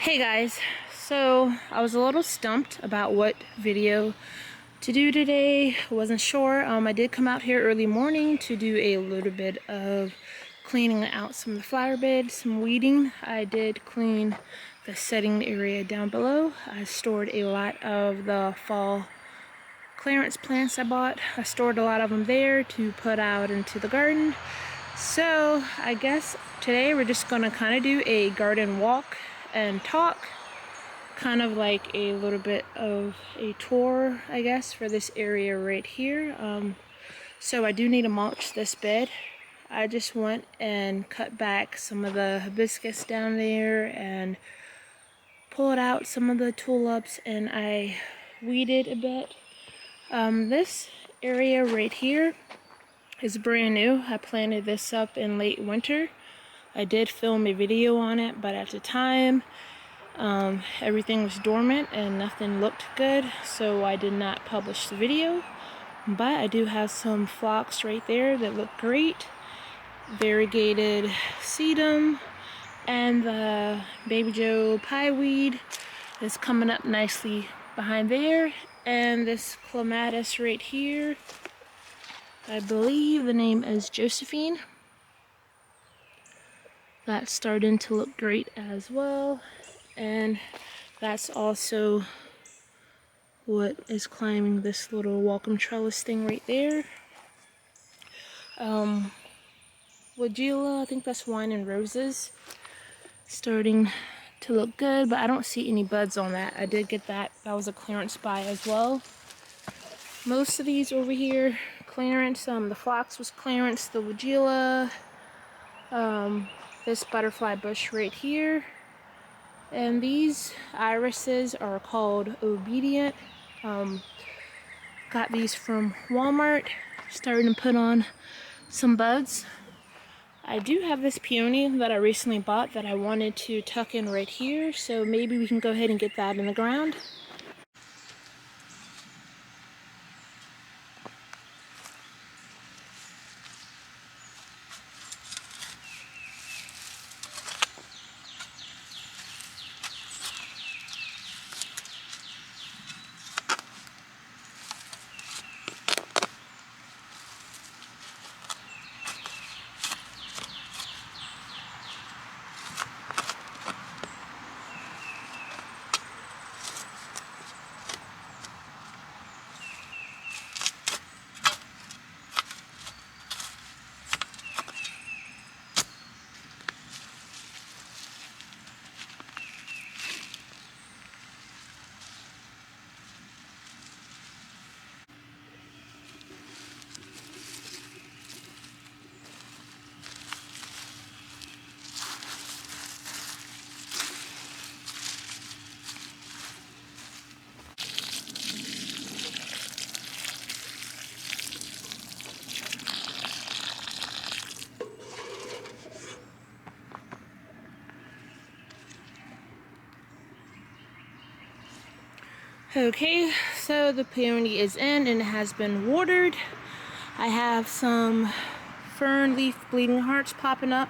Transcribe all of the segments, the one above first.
Hey guys, so I was a little stumped about what video to do today. I wasn't sure. I did come out here early morning to do a little bit of cleaning out some of the flower beds, some weeding. I did clean the setting area down below. I stored a lot of the fall clearance plants I bought. I stored a lot of them there to put out into the garden. So I guess today we're just gonna kind of do a garden walk and talk, kind of like a little bit of a tour, I guess, for this area right here. So I do need to mulch this bed. I just went and cut back some of the hibiscus down there and pulled out some of the tulips, and I weeded a bit. This area right here is brand new. I planted this up in late winter. I did film a video on it, but at the time everything was dormant and nothing looked good, so I did not publish the video. But I do have some phlox right there that look great. Variegated sedum, and the Baby Joe pieweed is coming up nicely behind there. And this clematis right here, I believe the name is Josephine. That's starting to look great as well. And that's also what is climbing this little welcome trellis thing right there. Woodula, I think that's wine and roses, starting to look good, but I don't see any buds on that. I did get that. That was a clearance buy as well. Most of these over here, clearance. The phlox was clearance. The woodula, this butterfly bush right here, and these irises are called Obedient. Got these from Walmart. Starting to put on some buds. I do have this peony that I recently bought that I wanted to tuck in right here, so maybe we can go ahead and get that in the ground. Okay, so the peony is in and it has been watered. I have some fern leaf bleeding hearts popping up.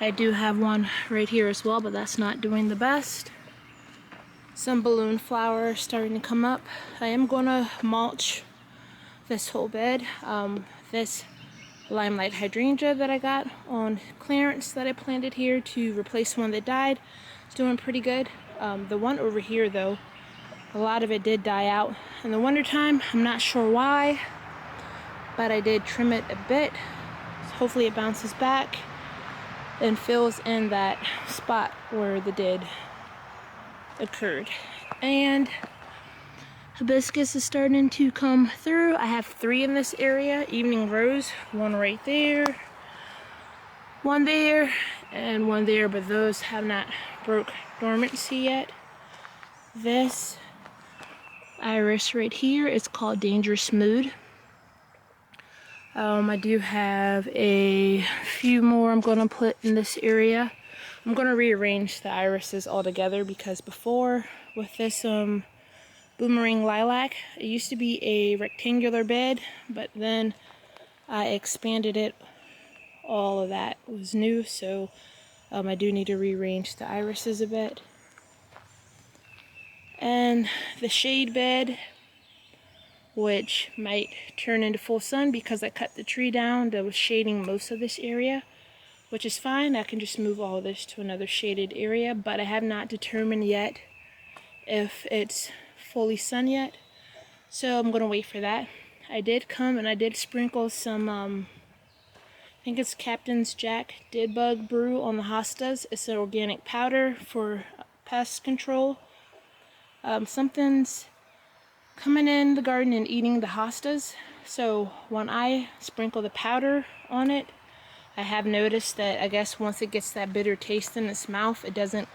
I do have one right here as well, but that's not doing the best. Some balloon flowers starting to come up. I am going to mulch this whole bed. This limelight hydrangea that I got on clearance that I planted here to replace one that died is doing pretty good. The one over here though, a lot of it did die out in the wintertime. I'm not sure why, but I did trim it a bit. Hopefully it bounces back and fills in that spot where the dead occurred. And hibiscus is starting to come through. I have 3 in this area. Evening rose, one right there, one there, and one there, but those have not broke dormancy yet. This iris right here is called Dangerous Mood. I do have a few more I'm going to put in this area. I'm going to rearrange the irises all together because before, with this boomerang lilac, it used to be a rectangular bed, but then I expanded it. All of that was new, so I do need to rearrange the irises a bit. And the shade bed, which might turn into full sun because I cut the tree down that was shading most of this area, which is fine. I can just move all of this to another shaded area, but I have not determined yet if it's fully sun yet, so I'm gonna wait for that. I did come and I did sprinkle some I think it's Captain's Jack Dead Bug Brew on the hostas. It's an organic powder for pest control. Something's coming in the garden and eating the hostas, so when I sprinkle the powder on it, I have noticed that I guess once it gets that bitter taste in its mouth, it doesn't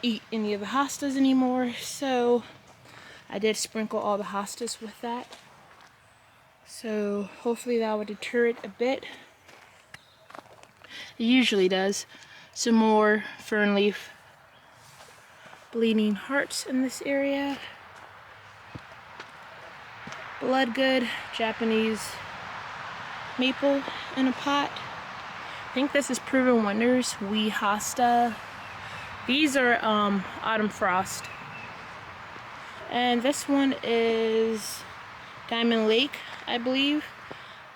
eat any of the hostas anymore. So I did sprinkle all the hostas with that, so hopefully that would deter it a bit. It usually does. Some more fern leaf bleeding hearts in this area. Bloodgood Japanese maple in a pot. I think this is Proven Wonders Wee Hosta. These are Autumn Frost. And this one is Diamond Lake, I believe.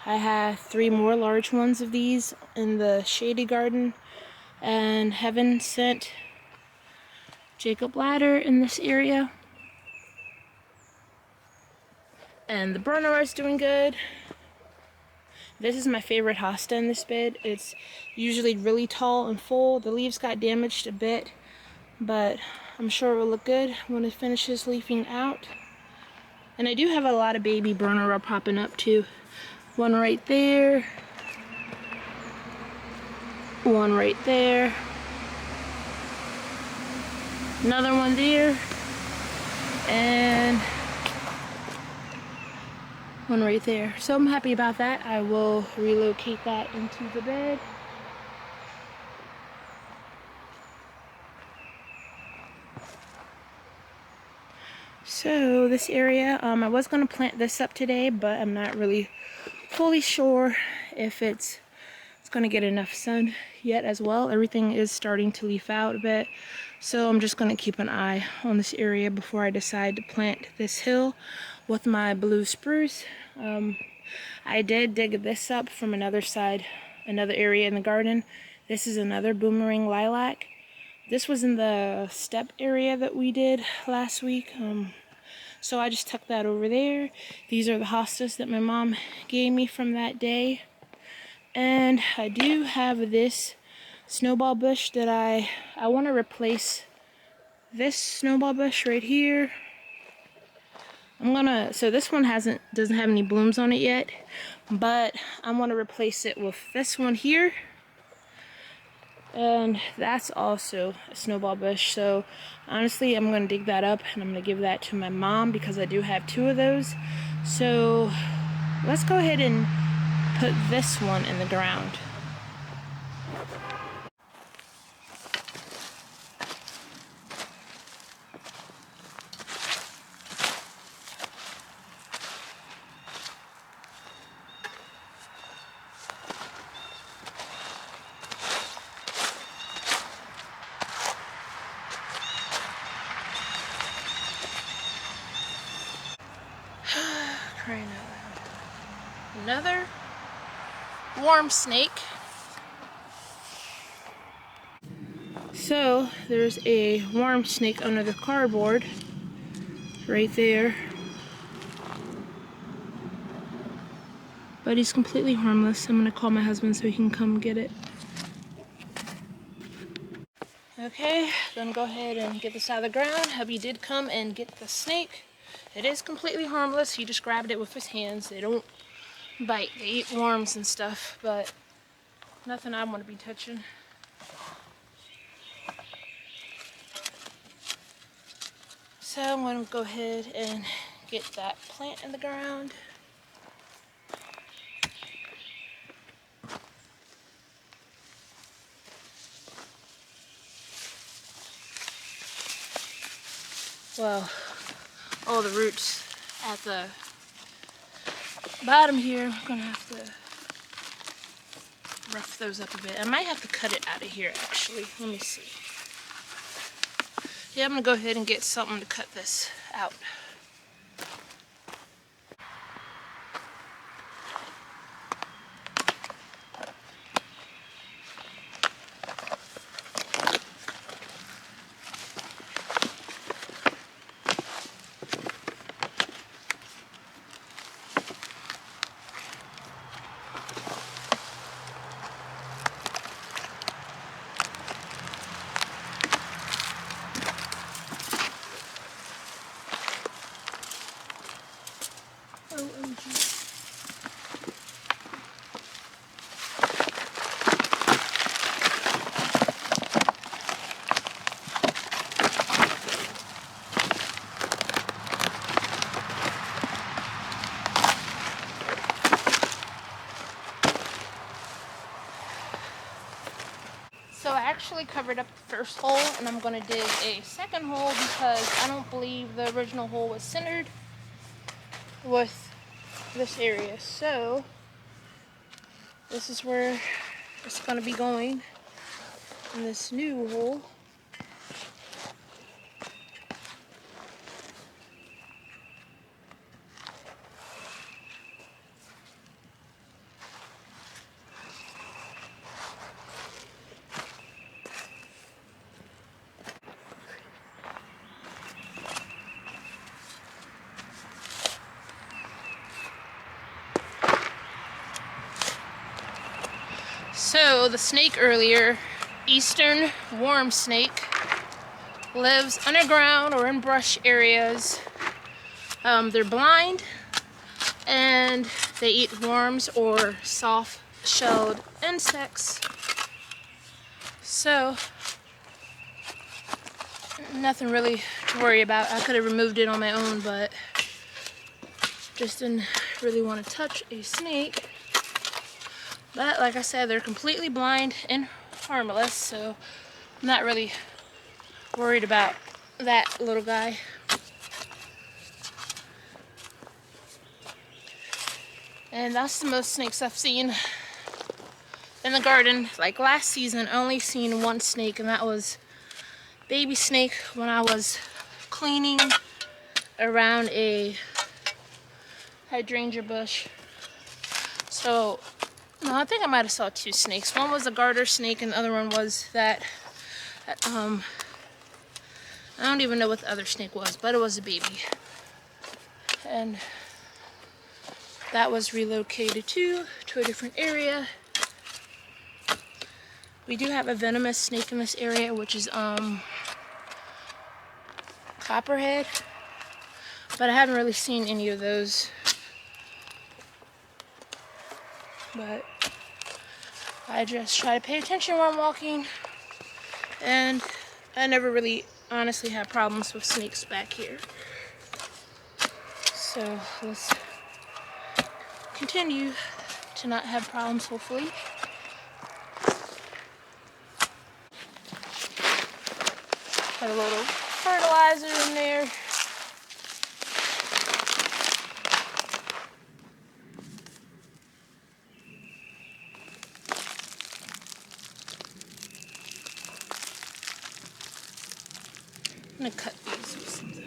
I have 3 more large ones of these in the shady garden. And Heaven Sent Jacob Ladder in this area. And the Brunnera is doing good. This is my favorite hosta in this bed. It's usually really tall and full. The leaves got damaged a bit, but I'm sure it will look good when it finishes leafing out. And I do have a lot of baby Brunnera popping up too. One right there. One right there. Another one there. And one right there. So I'm happy about that. I will relocate that into the bed. So this area, I was going to plant this up today, but I'm not really fully sure if it's going to get enough sun yet as well. Everything is starting to leaf out a bit, so I'm just going to keep an eye on this area before I decide to plant this hill with my blue spruce. I did dig this up from another side, another area in the garden. This is another boomerang lilac. This was in the step area that we did last week. So I just tucked that over there. These are the hostas that my mom gave me from that day. And I do have this snowball bush that I want to replace this snowball bush right here. So this one doesn't have any blooms on it yet, but I'm gonna replace it with this one here. And that's also a snowball bush. So honestly, I'm gonna dig that up and I'm gonna give that to my mom because I do have 2 of those. So let's go ahead and put this one in the ground. Crying out loud. Another worm snake. So there's a worm snake under the cardboard right there, but he's completely harmless. I'm gonna call my husband so he can come get it. Okay, gonna go ahead and get this out of the ground. Hubby did come and get the snake. It is completely harmless. He just grabbed it with his hands. They don't bite. They eat worms and stuff, but nothing I want to be touching. So I'm going to go ahead and get that plant in the ground. Well, all the roots at the bottom here, I'm gonna have to rough those up a bit. I might have to cut it out of here actually. Let me see. Yeah, I'm gonna go ahead and get something to cut this out. OMG. So I actually covered up the first hole, and I'm going to dig a second hole because I don't believe the original hole was centered with this area. So this is where it's going to be going in this new hole. So the snake earlier, eastern worm snake, lives underground or in brush areas. They're blind and they eat worms or soft-shelled insects. So nothing really to worry about. I could have removed it on my own, but just didn't really want to touch a snake. But like I said, they're completely blind and harmless, so I'm not really worried about that little guy. And that's the most snakes I've seen in the garden. Like last season, I only seen one snake, and that was baby snake when I was cleaning around a hydrangea bush. So no, I think I might have saw two snakes. One was a garter snake and the other one was that, I don't even know what the other snake was, but it was a baby. And that was relocated to a different area. We do have a venomous snake in this area, which is copperhead, but I haven't really seen any of those. But I just try to pay attention while I'm walking, and I never really honestly had problems with snakes back here. So let's continue to not have problems, hopefully. Got a little fertilizer in there. I'm gonna cut these with something.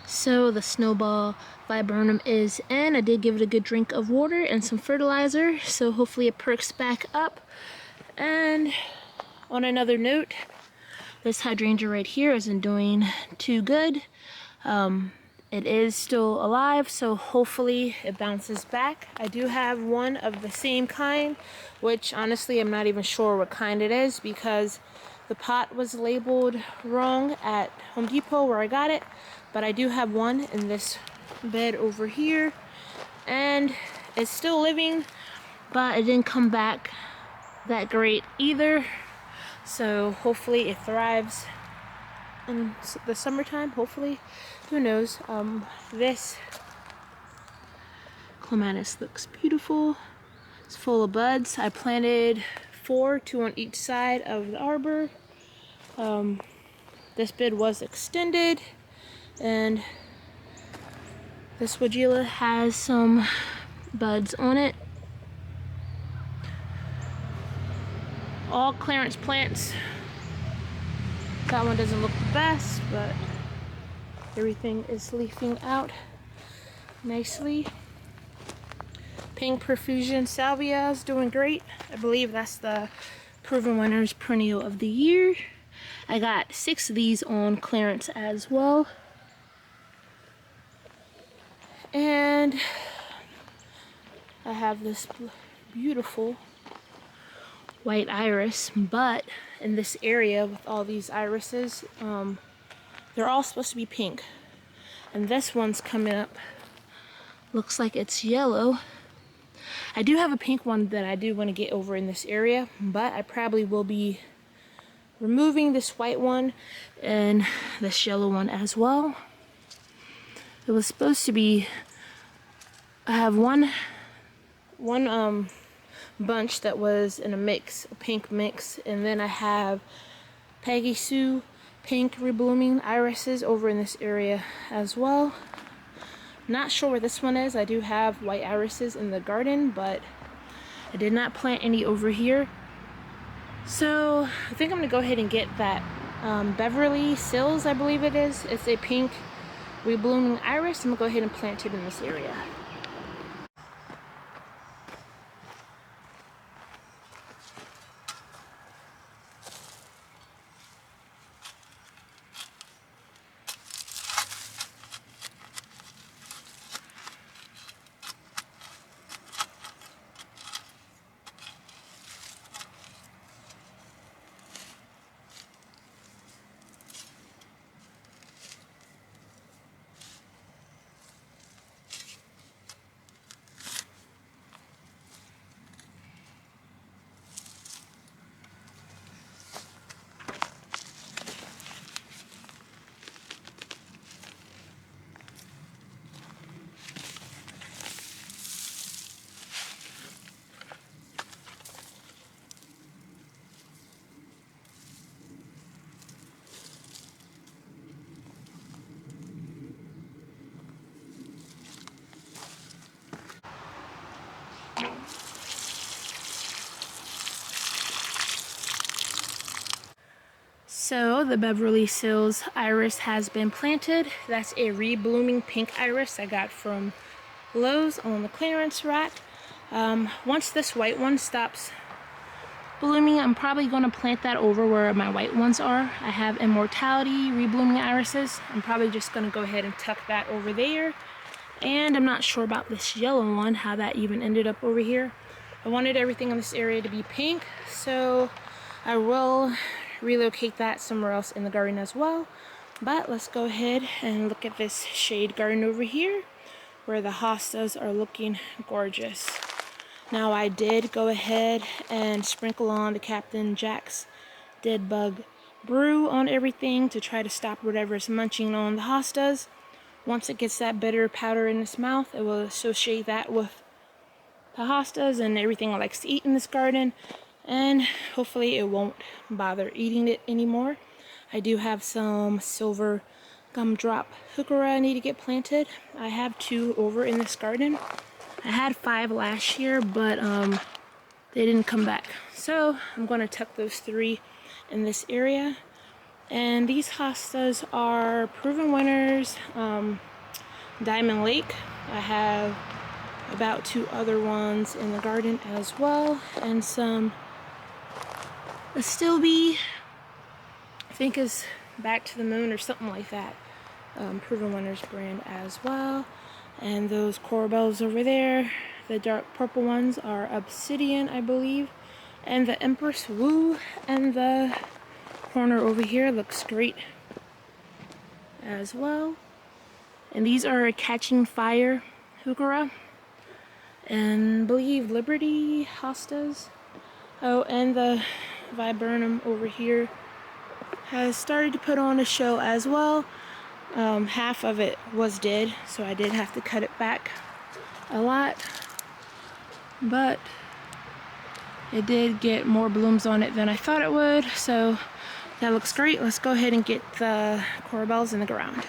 So the snowball viburnum is in. I did give it a good drink of water and some fertilizer, so hopefully it perks back up. And on another note, this hydrangea right here isn't doing too good. it is still alive, so hopefully it bounces back. I do have one of the same kind, which honestly I'm not even sure what kind it is because the pot was labeled wrong at Home Depot where I got it, but I do have one in this bed over here, and it's still living, but it didn't come back that great either. So hopefully it thrives in the summertime, hopefully. Who knows? This clematis looks beautiful. It's full of buds. I planted 4, 2 on each side of the arbor. This bed was extended, and this weigela has some buds on it. All clearance plants. That one doesn't look the best, but everything is leafing out nicely. Pink Profusion Salvia is doing great. I believe that's the Proven Winners Perennial of the Year. I got 6 of these on clearance as well. And I have this beautiful white iris, but in this area with all these irises, they're all supposed to be pink. And this one's coming up, looks like it's yellow. I do have a pink one that I do want to get over in this area, but I probably will be removing this white one and this yellow one as well. It was supposed to be, I have one bunch that was in a mix, a pink mix, and then I have Peggy Sue pink reblooming irises over in this area as well. Not sure where this one is. I do have white irises in the garden, but I did not plant any over here. So I think I'm gonna go ahead and get that Beverly Sills, I believe it is. It's a pink reblooming iris. I'm gonna go ahead and plant it in this area. So the Beverly Sills iris has been planted. That's a reblooming pink iris I got from Lowe's on the clearance rack. Once this white one stops blooming, I'm probably going to plant that over where my white ones are. I have Immortality reblooming irises. I'm probably just going to go ahead and tuck that over there. And I'm not sure about this yellow one, how that even ended up over here. I wanted everything in this area to be pink, so I will relocate that somewhere else in the garden as well. But let's go ahead and look at this shade garden over here where the hostas are looking gorgeous. Now I did go ahead and sprinkle on the Captain Jack's Dead Bug Brew on everything to try to stop whatever's munching on the hostas. Once it gets that bitter powder in its mouth, it will associate that with the hostas and everything it likes to eat in this garden, and hopefully it won't bother eating it anymore. I do have some silver gumdrop heuchera I need to get planted. I have 2 over in this garden. I had 5 last year, but they didn't come back. So I'm going to tuck those 3 in this area. And these hostas are Proven Winners, Diamond Lake. I have about 2 other ones in the garden as well, and some Astilbe, I think is Back to the Moon or something like that. Proven Winners brand as well. And those coral bells over there, the dark purple ones are Obsidian, I believe. And the Empress Woo and the corner over here looks great as well. And these are Catching Fire heuchera. And I believe Liberty hostas. Oh, and the viburnum over here has started to put on a show as well. Half of it was dead, so I did have to cut it back a lot, but it did get more blooms on it than I thought it would, so that looks great. Let's go ahead and get the coral bells in the ground.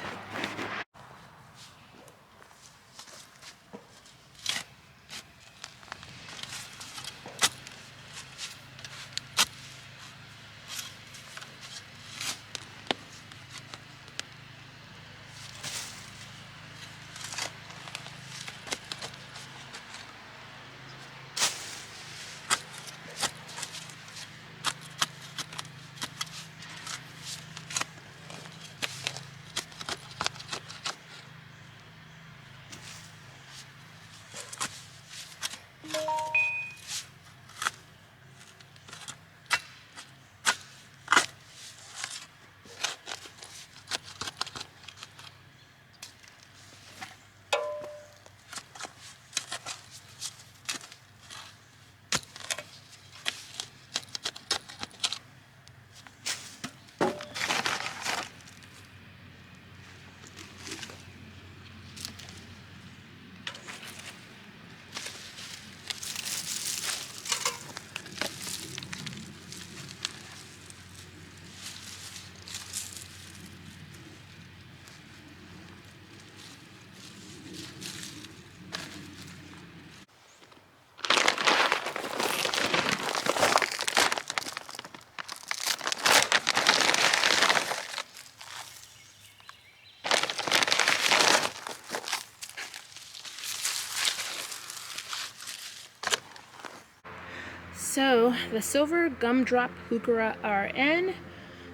So the silver gumdrop heuchera are in.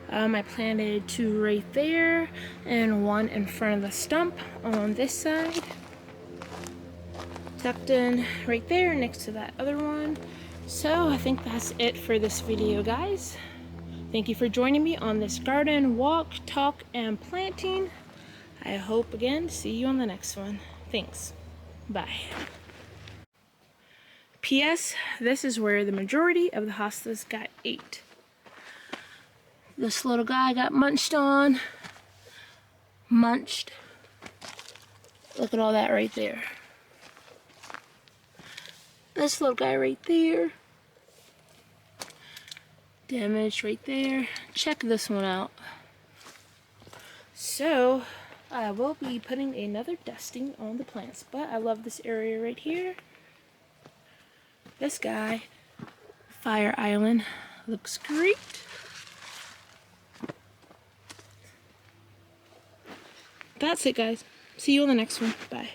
I planted 2 right there and 1 in front of the stump on this side. Tucked in right there next to that other one. So I think that's it for this video, guys. Thank you for joining me on this garden walk, talk, and planting. I hope again to see you on the next one. Thanks. Bye. P.S. This is where the majority of the hostas got ate. This little guy got munched on. Munched. Look at all that right there. This little guy right there. Damage right there. Check this one out. So, I will be putting another dusting on the plants, but I love this area right here. This guy, Fire Island, looks great. That's it, guys. See you on the next one. Bye.